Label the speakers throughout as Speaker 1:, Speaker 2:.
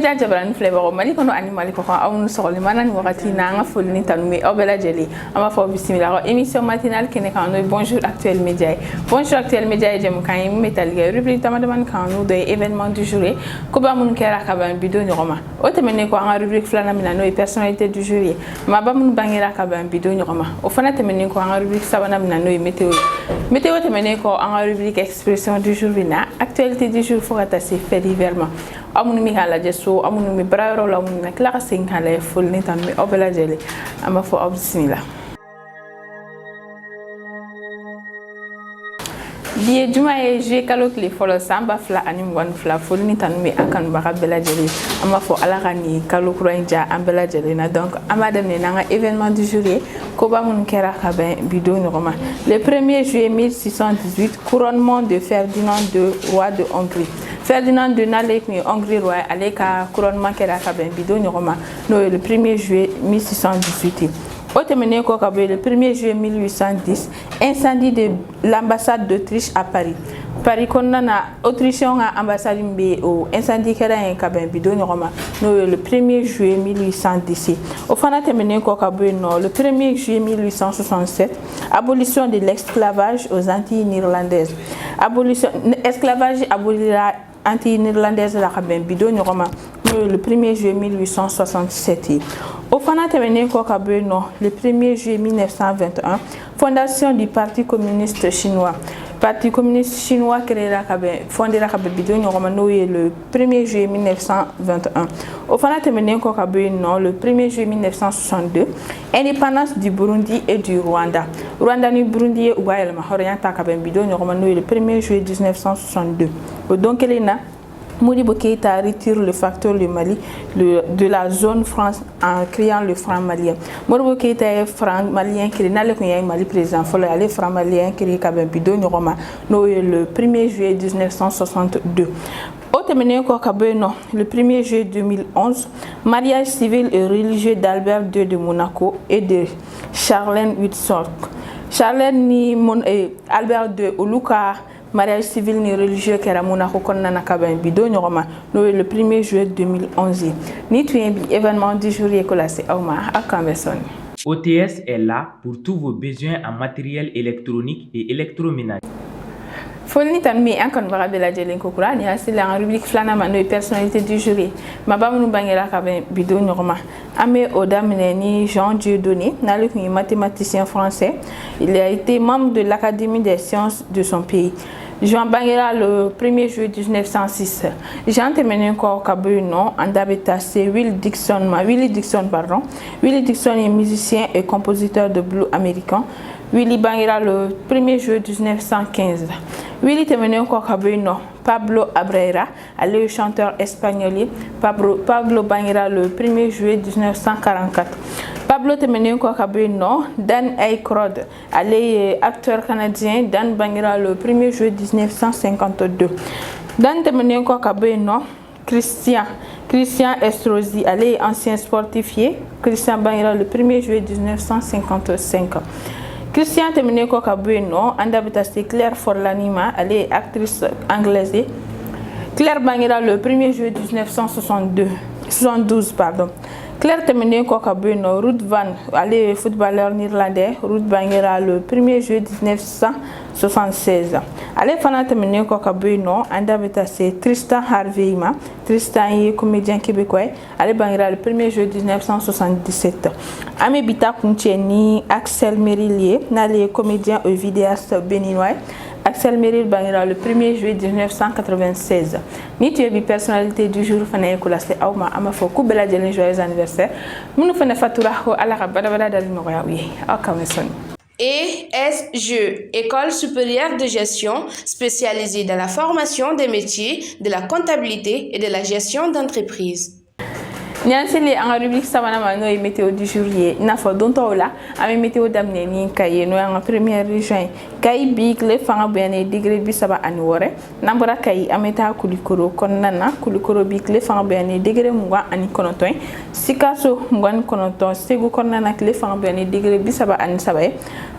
Speaker 1: Media jabaran flavor mali kono animal ko awnu soxli manan wakati na nga folni tanumi obela jeli ama fo bismillah émission matinale kene kan bonjour actuel média bonjour actuel média jëm kan metal rubrique tamadaman kan no de événement du jour ko ba mun kera ka ban bidon nyoma o temene ko nga rubrique flana mina no personnalité du jour ma ba mun bangira ka ban bidon nyoma o fana temene ko nga rubrique sabana mina no météo temene ko nga rubrique expression du jour bina actualité du jour fogata se fait diversement amunu mi hala jeso amunu mi brayro la amunu nak la sing hala ful ni tan mi obela jeli ama fo bismillah die juma e je kalokli folo samba fla anim wan fla ful ni tan mi akan ba bela jeli ama fo ala gani kalokro inja ambela jeli na donc amadem ne nga événement du jour ko ba mun kera ka ben bidon roma le 1er juillet 1618 couronnement de Ferdinand II roi de Hongrie. Ferdinand II Nalek ni Hongrie roi aleka couronnement kera ka ben bidon roma no le 1er juillet 1618. Au terminé ko ka le 1er juillet 1810 incendie de l'ambassade d'Autriche à Paris. Paris konnana Autrichien a ambassade mbe o incendie kera en ka ben bidon roma no le 1er juillet 1810. Au fana terminé ko ka no le 1er juillet 1867 abolition de l'esclavage aux Antilles néerlandaises. Abolition esclavage abolira Antilles néerlandaises la ka ben bidon roma le 1er juillet 1867. Au fana terminé ko ka le 1er juillet 1921 fondation du Parti communiste chinois. Parti communiste chinois créé la fondé la bidon romano le 1er juillet 1921. Au fana terminé ko ka le 1er juillet 1962 indépendance du Burundi et du Rwanda. Rwanda ni Burundi ou ba elma orienta ka bidon romano le 1er juillet 1962. Donc Elena Modibo Keïta retire le facteur le Mali de la zone France en créant le franc malien. Modibo Keïta est franc malien qui n'a le Mali président. Il faut aller franc malien qui est Kabembido Roma le 1er juillet 1962. Au terminé le 1er juillet 2011, mariage civil et religieux d'Albert II de Monaco et de Charlène Windsor. Charlène ni Albert II Oluka mariage civil ni religieux qui est à Monaco konnana kaben bidon roma le 1er juillet 2011 ni tu événement du jour écolasé auma akambeson.
Speaker 2: OTS est là pour tous vos besoins en matériel électronique et électroménager.
Speaker 1: Folni tan mi ankon ba bela jelen ko kura ni asila en rubrique flana mano personnalité du jury ma ba munu bangela ka ben bidon roma amé odamne ni Jean Dieudonné nalik ni mathématicien français. Il a été membre de l'Académie des sciences de son pays. Jean Bangela le 1er juillet 1906. Jean terminé encore Kabuno en d'habitat c'est Willie Dixon pardon. Willie Dixon est musicien et compositeur de blues américain. Willie Bangela le 1er juillet 1915. Willie terminé encore Kabuno Pablo Abrera, le chanteur espagnol. Pablo Bangela le 1er juillet 1944. Pablo terminé encore Dan Aykroyd, acteur canadien. Dan Bangela le 1er juillet 1952. Dan terminé encore Christian Estrosi, ancien sportifié. Christian Bangela le 1er juillet 1955. Christian terminé ko kabueno andabita Claire Forlanima, actrice anglaise. Claire Bangela le 1er juillet 1972 pardon. Claire terminé ko kabueno Ruud van footballeur néerlandais. Ruud Bangela le 1er juillet 1976. Fana terminé ko kabueno andabita Tristan Harveima. Tristan est comédien québécois. Bangela le 1er juillet 1977. Ame Bita Kuncheni, Axel Mérillier, comédien et vidéaste béninois. Axel Meril Bangela le 1er juillet 1996. Ni tu es personnalité du jour fana ko la se awma ama fo ku bela jeli joyeux anniversaire. Munu fana fatura ko ala rabada bada dal no ya wi. Akameson.
Speaker 3: ESGE, École supérieure de gestion spécialisée dans la formation des métiers de la comptabilité et de la gestion d'entreprise.
Speaker 1: Nyanseli en rubrique sabana ma no météo du jour ye na fo don tawla ami météo damne ni kaye no en première région kay big le fanga bene degré bi saba ani wore nambara kay ameta kulikoro konnana kulikoro big le fanga bene degré mwa ani konoton sikaso mwan konoton segu konnana le fanga bene degré bi saba ani sabaye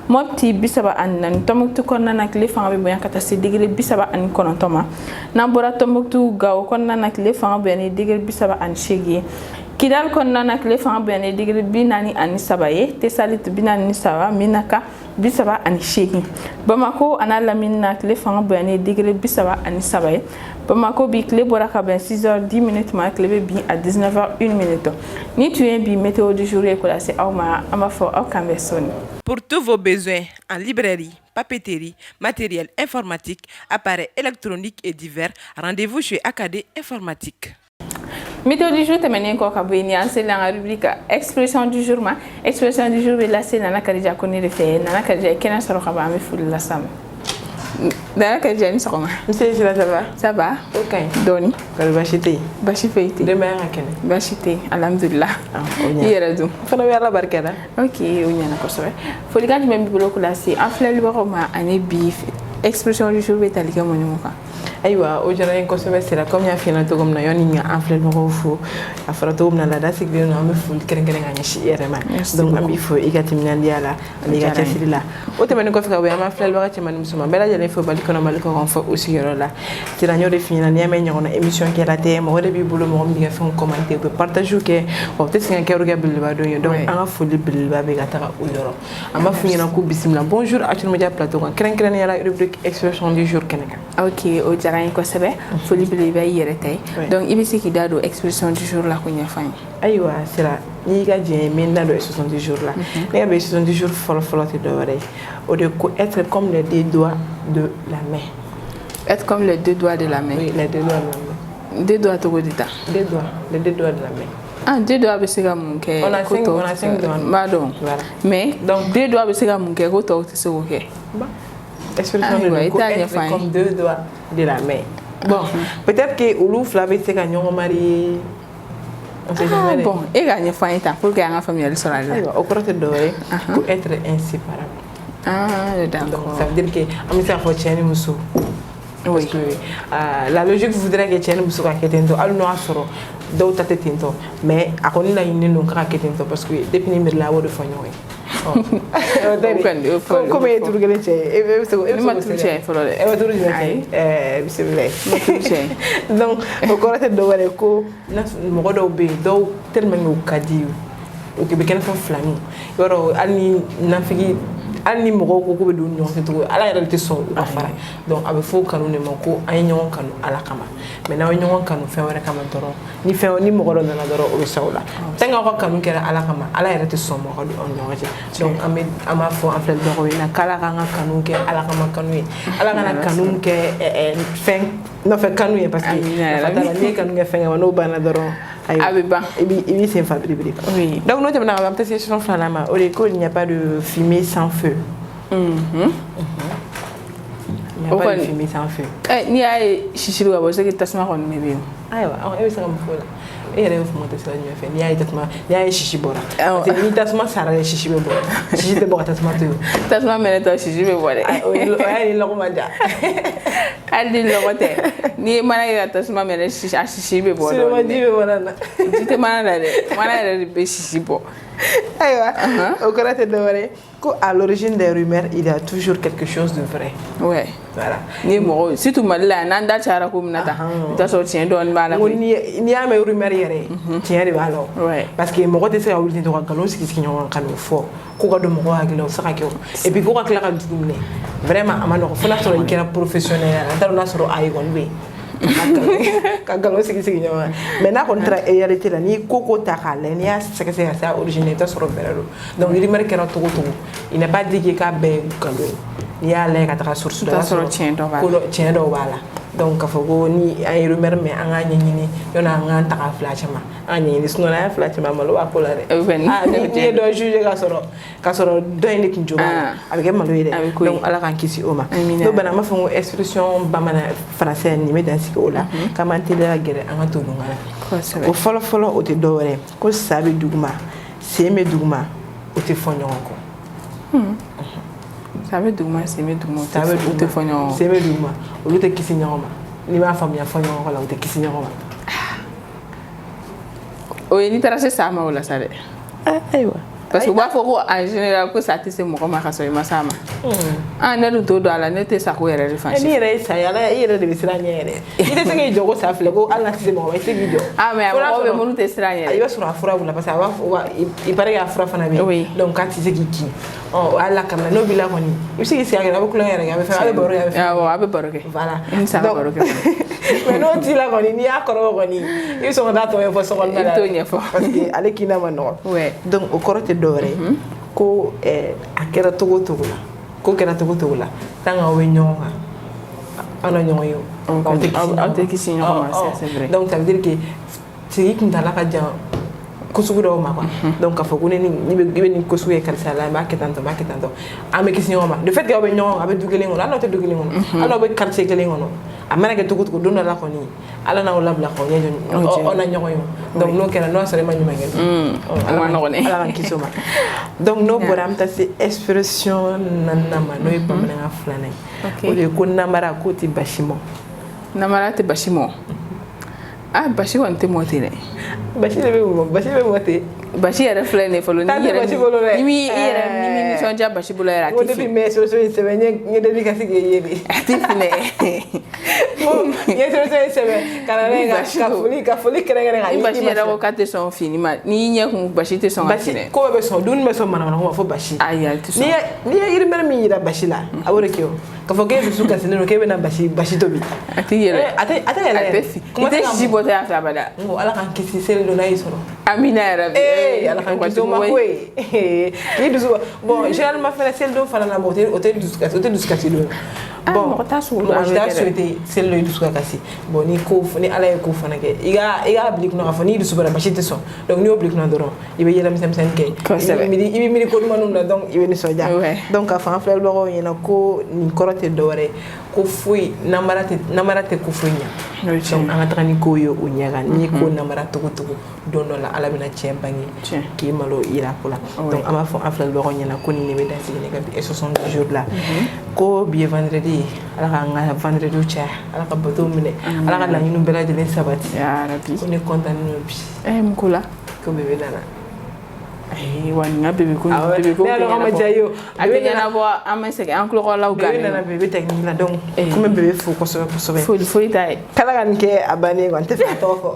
Speaker 1: mopti bisaba an nan tomuktu konnana le fanga be boyan kata se degré bisaba ani konontoma nambara tomuktu gaw konnana le fanga bene degré bisaba ani shegi Kidal konnana le fanga bene degré binani ani sabaye te salit binani sawa minaka bisaba ani shegi Bamako anala minna le fanga bene degré bisaba ani sabaye Bamako bi clé boraka ben 6h10 ma clé bi à 19h01 ni tu es bi météo du jour et classé auma amafo au Cameroun.
Speaker 4: Pour tous vos besoins en librairie, papeterie, matériel informatique, appareils électroniques et divers, rendez-vous chez Acadé Informatique.
Speaker 1: Météo du jour, terminé encore c'est la rubrique expression du jour. Expression du jour, là c'est Nana Kadija connaît le fait. Nana Kadija, qui n'a pas de me foule la sam. Nana Kadija, ni sera.
Speaker 5: Monsieur, ça va?
Speaker 1: Ça va.
Speaker 5: Ok.
Speaker 1: Doni.
Speaker 5: Quand bachité.
Speaker 1: Bachité.
Speaker 5: Demain à quel?
Speaker 1: Bachité. Alhamdulillah. Hier du.
Speaker 5: Faut aller à la barquette.
Speaker 1: Ok, on y en a quoi ça. Faut les gars même boulot là c'est en fleur le baroma année bif. Expression du jour, est allée comme on
Speaker 5: Aywa o jara en kosebe sera comme ya fina to gomna yoni nga enfle no fo afra to gomna la da sigbe no am ful keren keren nga shi erema donc am il faut igati minandiala ani ga tasirila o te mani ko fika we am enfle lo ga mani musuma bela jale fo bali kono mal ko fo aussi yoro la tira nyore fina ni amé nyona émission qui la té mo de bi bulo mo mi ga fon commenter ko partage ke o te singa ke ruga bil ba do donc an fo bil ba be ga ta o yoro am fu nyina ko bismillah bonjour a tu media plateau keren keren ya la rubrique expression du jour keneka
Speaker 1: ok o jarain ko sebe foli bele bay yere tay donc ibisi ki dado expression du jour la ko nya fany
Speaker 5: aywa sira ni ga je min dado expression du jour la ni ga be expression du jour folo te do ware o de ko être comme les deux doigts de la main
Speaker 1: être comme les deux doigts de la main
Speaker 5: oui les deux doigts de la main
Speaker 1: deux doigts to godita
Speaker 5: deux doigts les deux doigts de la main
Speaker 1: ah deux doigts be sega mun ke
Speaker 5: on a cinq doigts
Speaker 1: madon
Speaker 5: voilà
Speaker 1: mais donc deux doigts be sega mun ke ko to te se ko ke
Speaker 5: expression de être comme deux doigts de la main. Bon, peut-être que Oulouf l'avait été gagné au mari.
Speaker 1: Bon, et gagné fin temps pour gagner la famille sur la
Speaker 5: ligne. Au côté de pour être inséparable.
Speaker 1: Ah, d'accord.
Speaker 5: Donc, ça veut dire que Amisa faut tirer musu. Parce que la logique voudrait que tirer musu ka ketento, alu no asoro, do tate tento, mais a koni la ine no ka ketento parce que depuis ni mirla wo de fanyo. Come è tu che c'è?
Speaker 1: Ma tu c'è, Flore.
Speaker 5: E tu c'è. Bismillah. Ma tu c'è. Donc, ancora te dovere ko na mo do be do tellement no kadiu. O ke be ken fa flami. Yoro ani na figi ani mo ko be do nyon te to ala yara te so o fara. Donc abe fo kanu ne mo ko ay nyon kanu ala kama. Mais na nyon kanu fe wara kama toro. Ni fe ni mo do na doro o sawla. Tanga ko kanu kera ala kama ala yara te so mo ko on nyon je. Donc ama fo en fait do na kala kanga kanu ke ala kama kanu. Ala kana kanu ke fen no fe kanu parce que fatala ni kanu ke fen no bana doro.
Speaker 1: Abiba.
Speaker 5: Et c'est fabriqué. Oui. Donc nous avons un petit session flanama. Au l'école, il n'y a pas de fumée sans feu. Il n'y a pas de fumée sans feu.
Speaker 1: Ni ay shishiru abo c'est que tasma kon mebe.
Speaker 5: Aywa, on ça comme fola. Et elle faut monter ça ni fait. Ni ay tasma, ni ay shishibora. C'est ni tasma sara shishibe bora. Shishibe bora tasma to.
Speaker 1: Tasma mene to shishibe bora.
Speaker 5: Ay lo maja.
Speaker 1: Aldi logote ni mana ira tasma mene shishibe bora.
Speaker 5: C'est ma dibe bora na.
Speaker 1: Dite mana de be shishibo.
Speaker 5: Aywa, au côté de vrai, à l'origine des rumeurs, il y a toujours quelque chose de vrai.
Speaker 1: Ouais.
Speaker 5: Voilà.
Speaker 1: Ni mo si tu mala nanda chara ko minata. Ta so tien don bala.
Speaker 5: Ni a mes rumeurs yere. Tien de balo.
Speaker 1: Ouais.
Speaker 5: Parce que mo côté c'est à wulti to galon ce qui nyon kan fo. Ko ga do mo ga gelo saka ko. Et puis ko ga kala ka dumne. Vraiment amano fo na so ikera professionnel. Ta na so ay gon be. Kagalo sigi nyawa mais na kontra réalité la ni koko takale ni a c'est ça origine ta sur berelo donc il remarque que tout il n'est pas dit que ka be kalo ni a les quatre sources de
Speaker 1: ta sur tien do bala
Speaker 5: ko tien do bala donc k'a fɔ ko ni an ye rumeur mɛn an k'a ɲɛɲini yɔrɔ an k'an ta ka fila caman an ɲɛɲini sinon n'an ye fila caman malo b'a ko la dɛ ni ye dɔ juge k'a sɔrɔ dɔ in de tun jɔra a bɛ kɛ malo ye dɛ donc ala k'an kisi o ma n'o bana an b'a fɔ ko expression bamanan français nin bɛ dan sigi o la k'an m'an teliya gɛrɛ an ka to dun kana o fɔlɔ-fɔlɔ o tɛ dɔ wɛrɛ ko sa bɛ duguma sen bɛ duguma o tɛ fɔ ɲɔgɔn kɔ
Speaker 1: sa bɛ duguma sen bɛ duguma o tɛ fɔ ɲɔgɔn kɔ
Speaker 5: sen bɛ duguma olu tɛ kisi ɲɔgɔn ma n'i b'a faamuya fɔ ɲɔgɔn kɔ la o tɛ kisi ɲɔgɔn ma
Speaker 1: o ye n'i taara se sa ma o la sa dɛ
Speaker 5: ayiwa
Speaker 1: parce que u b'a fɔ ko en général ko sa tɛ se mɔgɔ ma ka sɔrɔ i ma s'a ma ne dun t'o dɔn a la ne tɛ sa ko yɛrɛ de fan si
Speaker 5: n'i yɛrɛ ye sa ye ala i yɛrɛ de bɛ siran ɲɛ yɛrɛ i tɛ se k'i jɔ ko sa filɛ ko hali n'a tɛ se mɔgɔ ma i tɛ se k'i jɔ
Speaker 1: mais mɔgɔw bɛ minnu tɛ siran yɛrɛ
Speaker 5: i b'a sɔrɔ a fura b'u la parce que a b'a fɔ il paraît que a fura fana bɛ yen donc k'a tɛ se k'i kin hali la kamana n'o b'i la kɔni i bɛ se k'i sigi a kɛrɛ a bɛ kulonkɛ yɛrɛ kɛ a bɛ fɛn a bɛ baro kɛ a bɛ fɛn
Speaker 1: a bɛ baro kɛ
Speaker 5: voilà
Speaker 1: i ni sa ka baro kɛ
Speaker 5: mais n'o t'i la kɔni n'i y'a kɔrɔ kɔni i bɛ sɔn ka taa tɔ ɲɛfɔ so kɔnɔna la
Speaker 1: i bɛ t'o ɲɛfɔ
Speaker 5: parce que ale kina ma nɔgɔ donc o kɔrɔ tɛ dɔ wɛrɛ ye ko a kɛra togo o togo la ko kɛra togo o togo la tant que aw bɛ ɲɔgɔn kan aw na ɲɔgɔn ye
Speaker 1: aw tɛ kisi ɲɔgɔn ma c'est vrai
Speaker 5: donc ça veut dire que sigi kuntala ka jan ko sugu dɔw ma quoi donc k'a fɔ ko i bɛ nin ko sugu ye karisa la n b'a kɛ tan tɔ n b'a kɛ tan tɔ an bɛ kisi ɲɔgɔn ma le fait que aw bɛ ɲɔgɔn kan a bɛ du kelen kɔnɔ hali n'aw tɛ du kelen kɔnɔ hali n'aw bɛ quartier kelen kɔnɔ a mana kɛ togo togo don dɔ la kɔni ala n'aw labila k'aw ɲɛ jɔ aw na ɲɔgɔn ye donc n'o kɛra n'o sɔrɔ i ma ɲuman kɛ
Speaker 1: ala
Speaker 5: k'an kisi o ma donc n'o bɔra an bɛ taa se expression naaninan ma n'o ye bamanankan filanan ye o de ye ko namara k'o tɛ basi mɔ
Speaker 1: namara tɛ basi mɔ basi kɔni tɛ mɔ ten dɛ
Speaker 5: basi de bɛ mɔ basi bɛ mɔ ten
Speaker 1: basi yɛrɛ filɛ nin ye fɔlɔ ni mi nisɔndiya basi bolo yɛrɛ a tɛ fin.
Speaker 5: Depuis mais solution in sɛbɛn n ye deli ka se k'e ye de.
Speaker 1: A tɛ finɛ.
Speaker 5: Bon n ye solution in sɛbɛn ka na n'a ye ka foli kɛrɛnkɛrɛn ka
Speaker 1: ni basi yɛrɛ ko k'a tɛ sɔn fini ma n'i ɲɛ kun basi tɛ sɔn ka finɛ.
Speaker 5: Ko bɛɛ bɛ sɔn dumuni bɛ sɔn manamana ko ma fo basi.
Speaker 1: Ayi a tɛ sɔn.
Speaker 5: N'i ye yirimɛri min yira basi la a b'o de kɛ o k'a fɔ k'e dusu kasilen don k'e bɛna basi tobi.
Speaker 1: A tɛ yɛlɛ.
Speaker 5: A tɛ yɛlɛ.
Speaker 1: A tɛ fin. I tɛ sisi bɔtɔ y'a fɛ abada.
Speaker 5: N ko ala k'an kisi seli don n'a y'i sɔrɔ.
Speaker 1: Amina yɛrɛ bi.
Speaker 5: Ala k'an kisi o ma ko ye. Ni dusu bon généralement fɛnɛ seli don fana na o tɛ dusu kasi don. Bon
Speaker 1: mɔgɔ t'a sugu
Speaker 5: mɔgɔ t'a souhaité seli don i dusu ka kasi bon ni ala ye ko fana kɛ i k'a bila i kunna k'a fɔ n'i dusu bara basi tɛ sɔn donc n'i y'o bila i kunna dɔrɔn i bɛ yɛlɛ misɛnmisɛnnin kɛ i bɛ miiri ko ɲumanw na donc i bɛ nisɔndiya donc k'a fɔ an filɛbagaw ɲɛna ko nin kɔrɔ tɛ dɔwɛrɛ ye ko foyi namara tɛ ko foyi ɲɛ donc an ka taga ni ko ye o ɲɛ kan n'i ye ko namara togo togo don dɔ la ala bɛna tiɲɛ bange k'i malo yira ko la donc an b'a fɔ an filɛbagaw ɲɛna ko nin de bɛ dan sigi ne ka bi 70 jours la ko bi ye vendredi ala k'an ka vendredi caya ala ka bateau minɛ ala ka laɲiniw bɛɛ lajɛlen sabati ko ne content n'o bi
Speaker 1: mun ko la
Speaker 5: ko bébé nana
Speaker 1: wa nin ka bébé ko bébé ko a tɛ ɲɛnabɔ an bɛ sɛgɛn an tulokɔlaw gannen
Speaker 5: bébé nana bébé technique la donc ko n bɛ bébé fo kosɛbɛ kosɛbɛ
Speaker 1: foyi t'a ye
Speaker 5: k'ala ka nin kɛ a bannen quoi n tɛ fɛ a tɔgɔ fɔ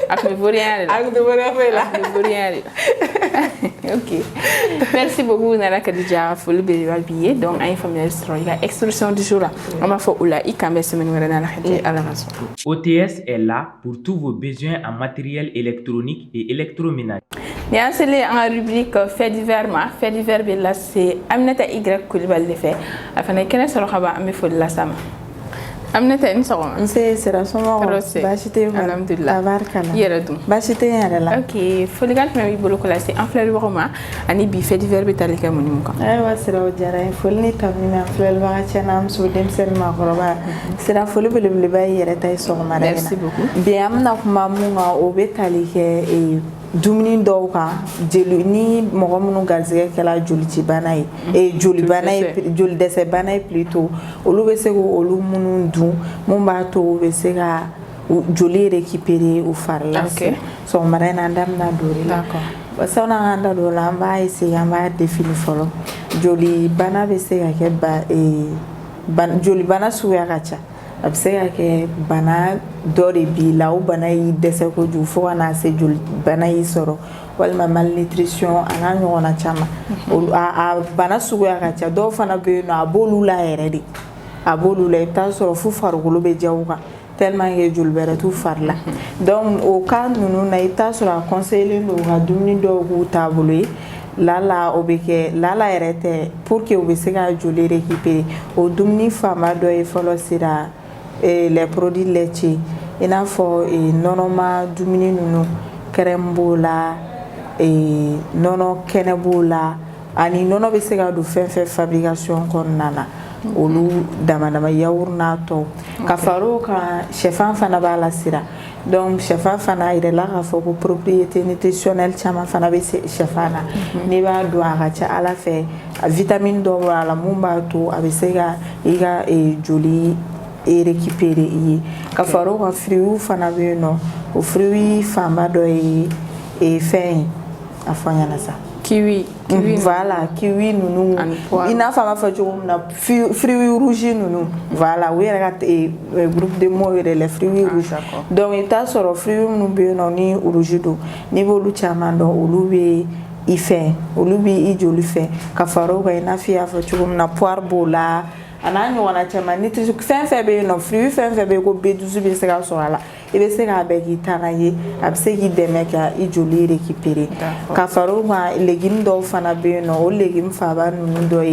Speaker 1: a tun bɛ foriya de la
Speaker 5: a tun tɛ foriya foyi la
Speaker 1: a tun bɛ foriya de la ok merci beaucoup Nana Kadija foli belebeleba b'i ye donc an ye faamuyali sɔrɔ i ka expression du jour la an b'a fɔ o la i kan bɛ semaine wɛrɛ n'Ala ka jɛ Ala ka sɔn.
Speaker 2: OTS est là pour tous vos besoins en matériel électronique et électroménager.
Speaker 1: Ni an selen an ka rubrique fait divers ma fait divers bɛ lase Aminata Y Kulibali de fɛ a fana ye kɛnɛ sɔrɔ ka ban an bɛ foli lase a ma. Aminata i ni sɔgɔma.
Speaker 6: Nse sera somɔgɔw baasi tɛ yen
Speaker 1: alhamdulilah
Speaker 6: tabarikala
Speaker 1: i yɛrɛ dun
Speaker 6: baasi tɛ yen yɛrɛ la
Speaker 1: ok folikan jumɛn b'i bolo ko lase an filɛbagaw ma ani bi fait divers bɛ tali kɛ mun ni mun kan.
Speaker 6: ayiwa sira o diyara n ye foli ni tabu min an filɛbaga cɛ n'a muso denmisɛnnin maakɔrɔba sira foli belebeleba ye yɛrɛ ta ye sɔgɔmada in na
Speaker 1: merci beaucoup
Speaker 6: bi an bɛna kuma mun kan o bɛ tali kɛ dumuni dɔw kan jeli ni mɔgɔ minnu garisɛgɛ kɛla jolicibana ye jolibana ye joli dɛsɛ bana ye plutôt olu bɛ se k'olu minnu dun mun b'a to u bɛ se ka joli récupérer u fari la sɔgɔmada in na an da bɛna don o de la sani an k'an da don o la an b'a essayer an b'a définir fɔlɔ jolibana bɛ se ka kɛ jolibana suguya ka ca a bɛ se ka kɛ bana dɔ de b'i la o bana y'i dɛsɛ kojugu fo ka n'a se joli bana y'i sɔrɔ walima malnutrition a n'a ɲɔgɔnna caman a bana suguya ka ca dɔw fana bɛ yen nɔ a b'olu la yɛrɛ de a b'olu la i bɛ taa sɔrɔ fo farikolo bɛ ja u kan tellement que joli bɛrɛ t'u fari la donc o cas ninnu na i bɛ taa sɔrɔ a conseillé don u ka dumuni dɔw k'u taabolo ye lala o bɛ kɛ lala yɛrɛ tɛ pour que u bɛ se ka joli récupérer o dumuni fanba dɔ ye fɔlɔ sera les produits laitiers i n'a fɔ nɔnɔ ma dumuni ninnu crème b'o la nɔnɔ kɛnɛ b'o la ani nɔnɔ bɛ se ka don fɛn fɛn fabrication kɔnɔna na olu dama dama yaourt n'a tɔw ka fara o kan sɛfan fana b'a la sira donc sɛfan fana yɛrɛ la k'a fɔ ko propriété nutritionnelle caman fana bɛ sɛfan na n'i b'a dɔn a ka ca ala fɛ vitamine dɔw b'a la mun b'a to a bɛ se ka i ka joli récupérer i ye ka fara o kan fruits fana bɛ yen nɔ o fruits fanba dɔ ye fɛn ye a fɔ n ɲɛna sa
Speaker 1: kiwi
Speaker 6: voilà kiwi nunu i n'a fɔ an b'a fɔ cogo min na fruits rouges nunu voilà u yɛrɛ ka groupe de mots yɛrɛ les fruits rouges donc i t'a sɔrɔ fruits minnu bɛ yen nɔ ni rouge don n'i b'olu caman dɔn olu bɛ i fɛ olu bɛ i joli fɛ ka fara o kan i n'a fɔ i y'a fɔ cogo min na poire b'o la a n'a ɲɔgɔnna caman nutrition fɛn fɛn bɛ yen nɔ fruits fɛn fɛn bɛ yen ko B12 bɛ se ka sɔrɔ a la i bɛ se k'a bɛɛ k'i tana ye a bɛ se k'i dɛmɛ ka i joli récupérer ka fara o kan légumes dɔw fana bɛ yen nɔ o légumes faba ninnu dɔ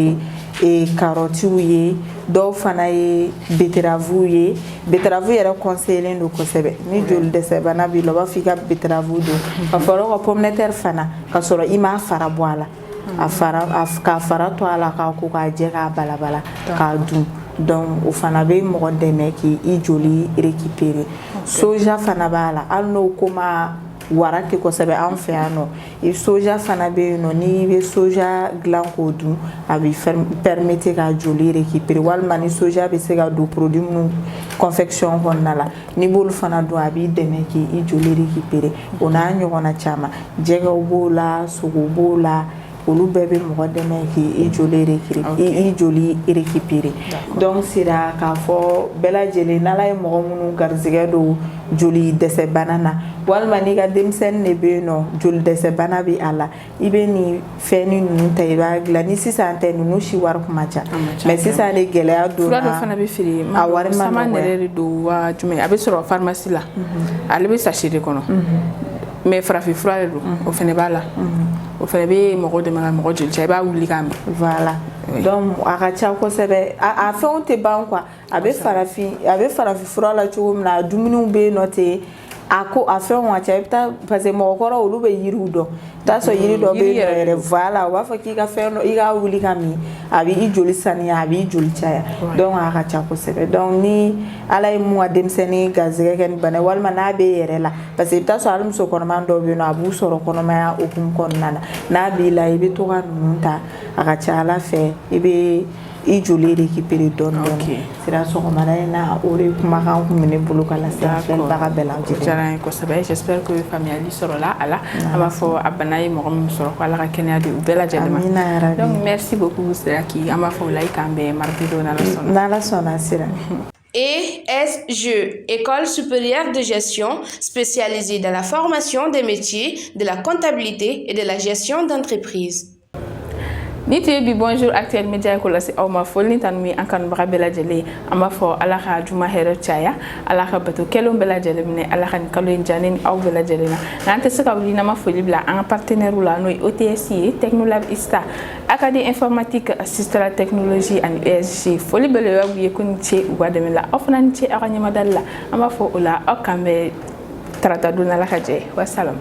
Speaker 6: ye carottes ye dɔw fana ye betterave ye betterave yɛrɛ conseillé don kosɛbɛ ni joli dɛsɛ bana b'i la u b'a fɔ i ka betterave don ka fara o kan pomme de terre fana ka sɔrɔ i m'a fara bɔ a la k'a fara to a la k'a ko k'a jɛ k'a balabala k'a dun donc o fana bɛ mɔgɔ dɛmɛ k'i joli récupérer soja fana b'a la hali n'o ko ma wara tɛ kosɛbɛ an fɛ yan nɔ soja fana bɛ yen nɔ n'i bɛ soja dilan k'o dun a bɛ permettre ka joli récupérer walima ni soja bɛ se ka don produit minnu confection kɔnɔna la n'i b'olu fana dun a b'i dɛmɛ k'i joli récupérer o n'a ɲɔgɔnna caman jɛgɛw b'o la sogo b'o la olu bɛɛ bɛ mɔgɔ dɛmɛ k'i joli récupérer donc sira k'a fɔ bɛɛ lajɛlen n'ala ye mɔgɔ minnu garizɛgɛ don joli dɛsɛ bana na walima n'i ka denmisɛnnin de bɛ yen nɔ joli dɛsɛ bana bɛ a la i bɛ nin fɛn ninnu ta i b'a dilan ni sisan tɛ ninnu si wari kuma ca mais sisan de gɛlɛya donna
Speaker 1: fura dɔ fana bɛ feere
Speaker 6: a wari ma
Speaker 1: sama nɛrɛ de don wa jumɛn a bɛ sɔrɔ pharmacie la ale bɛ sachet de kɔnɔ mais farafin fura de don o fana b'a la o fana bɛ mɔgɔ dɛmɛ ka mɔgɔ joli ca i b'a wuli k'a min
Speaker 6: voilà donc a ka ca kosɛbɛ a fɛnw tɛ ban quoi a bɛ farafin fura la cogo min na a dumuniw bɛ yen nɔ ten a fɛnw ka ca i bɛ taa parce que mɔgɔkɔrɔ olu bɛ yiriw dɔn i t'a sɔrɔ yiri dɔ bɛ yen yɛrɛ voilà u b'a fɔ k'i ka fɛn dɔ i k'a wuli ka min a bɛ i joli saniya a bɛ i joli caya donc a ka ca kosɛbɛ donc ni ala ye mun ka denmisɛnnin garizɛgɛ kɛ ni bana walima n'a bɛ yɛrɛ la parce que i bɛ taa sɔrɔ hali muso kɔnɔma dɔw bɛ yen nɔ a b'u sɔrɔ kɔnɔmaya hukumu kɔnɔna na n'a b'i la i bɛ to ka ninnu ta a ka ca ala fɛ i bɛ i joli récupérer dɔɔni dɔɔni sira sɔgɔmada in na o de kumakan kun bɛ ne bolo ka lase filɛbaga bɛɛ lajɛlen
Speaker 1: diyara n ye kosɛbɛ j'espère que faamuyali sɔrɔla a la an b'a fɔ a bana ye mɔgɔ min sɔrɔ ko ala ka kɛnɛya di u bɛɛ lajɛlen ma donc merci beaucoup Siraki an b'a fɔ o la i k'an bɛn mardi don
Speaker 6: n'ala sɔnna sira
Speaker 3: ESG, École supérieure de gestion spécialisée dans la formation des métiers de la comptabilité et de la gestion d'entreprise.
Speaker 1: Ni tun ye bi bonjour actuel média ye ko lase aw ma foli ni tanu mi an kanubaga bɛɛ lajɛlen an b'a fɔ ala ka juma hɛrɛ caya ala ka bato kɛlenw bɛɛ lajɛlen minɛ ala ka nin kalo in diya ne ni aw bɛɛ lajɛlen na nka an tɛ se ka wuli n'an ma foli bila an ka partenaire la n'o ye OTS ye Technolab ISTA Acadie informatique Sistera technologie ani ESG foli belebeleba b'u ye ko ni ce u ka dɛmɛ la aw fana ni ce aw ka ɲɛmadali la an b'a fɔ o la aw kan bɛ tarata don ala ka jɛ wasalam.